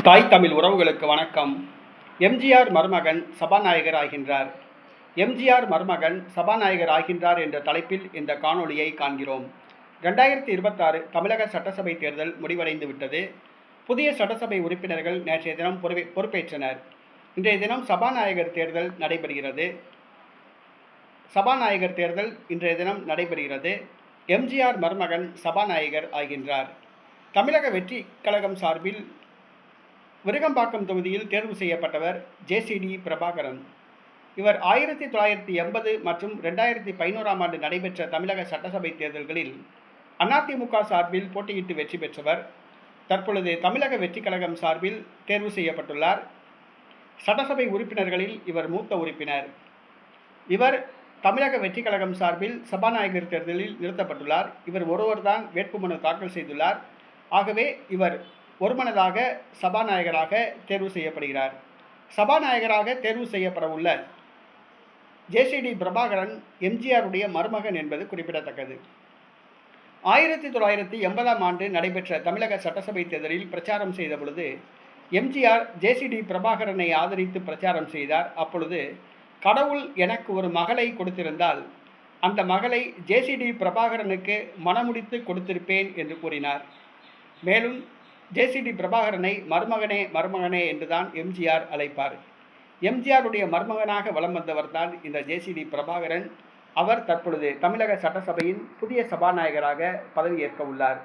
தாய் தமிழ் உறவுகளுக்கு வணக்கம். எம்ஜிஆர் மருமகன் சபாநாயகர் ஆகின்றார். எம்ஜிஆர் மருமகன் சபாநாயகர் ஆகின்றார் என்ற தலைப்பில் இந்த காணொளியை காண்கிறோம். 2026 தமிழக சட்டசபை தேர்தல் முடிவடைந்து விட்டது. புதிய சட்டசபை உறுப்பினர்கள் நேற்றைய தினம் பொறுப்பேற்றனர். இன்றைய தினம் சபாநாயகர் தேர்தல் நடைபெறுகிறது. எம்ஜிஆர் மருமகன் சபாநாயகர் ஆகின்றார். தமிழக வெற்றி கழகம் சார்பில் விருகம்பாக்கம் தொகுதியில் தேர்வு செய்யப்பட்டவர் ஜேசிடி பிரபாகரன். இவர் 1980 மற்றும் 2011 ஆண்டு நடைபெற்ற தமிழக சட்டசபை தேர்தல்களில் அதிமுக சார்பில் போட்டியிட்டு வெற்றி பெற்றவர். தற்பொழுது தமிழக வெற்றி கழகம் சார்பில் தேர்வு செய்யப்பட்டுள்ளார். சட்டசபை உறுப்பினர்களில் இவர் மூத்த உறுப்பினர். இவர் தமிழக வெற்றி கழகம் சார்பில் சபாநாயகர் தேர்தலில் நிறுத்தப்பட்டுள்ளார். இவர் ஒருவர்தான் வேட்புமனு தாக்கல் செய்துள்ளார். ஆகவே இவர் ஒருமனதாக சபாநாயகராக தேர்வு செய்யப்படுகிறார். சபாநாயகராக தேர்வு செய்யப்பட உள்ள ஜேசிடி பிரபாகரன் எம்ஜிஆருடைய மருமகன் என்பது குறிப்பிடத்தக்கது. 1980 ஆண்டு நடைபெற்ற தமிழக சட்டசபை தேர்தலில் பிரச்சாரம் செய்த பொழுது எம்ஜிஆர் ஜேசிடி பிரபாகரனை ஆதரித்து பிரச்சாரம் செய்தார். அப்பொழுது கடவுள் எனக்கு ஒரு மகளை கொடுத்திருந்தால் அந்த மகளை ஜேசிடி பிரபாகரனுக்கு மணமுடித்து கொடுத்திருப்பேன் என்று கூறினார். மேலும் ஜேசிடி பிரபாகரனை மருமகனே என்றுதான் எம்ஜிஆர் அழைப்பார். எம்ஜிஆருடைய மருமகனாக வலம் வந்தவர் தான் இந்த ஜேசிடி பிரபாகரன். அவர் தற்பொழுது தமிழக சட்டசபையின் புதிய சபாநாயகராக பதவியேற்க உள்ளார்.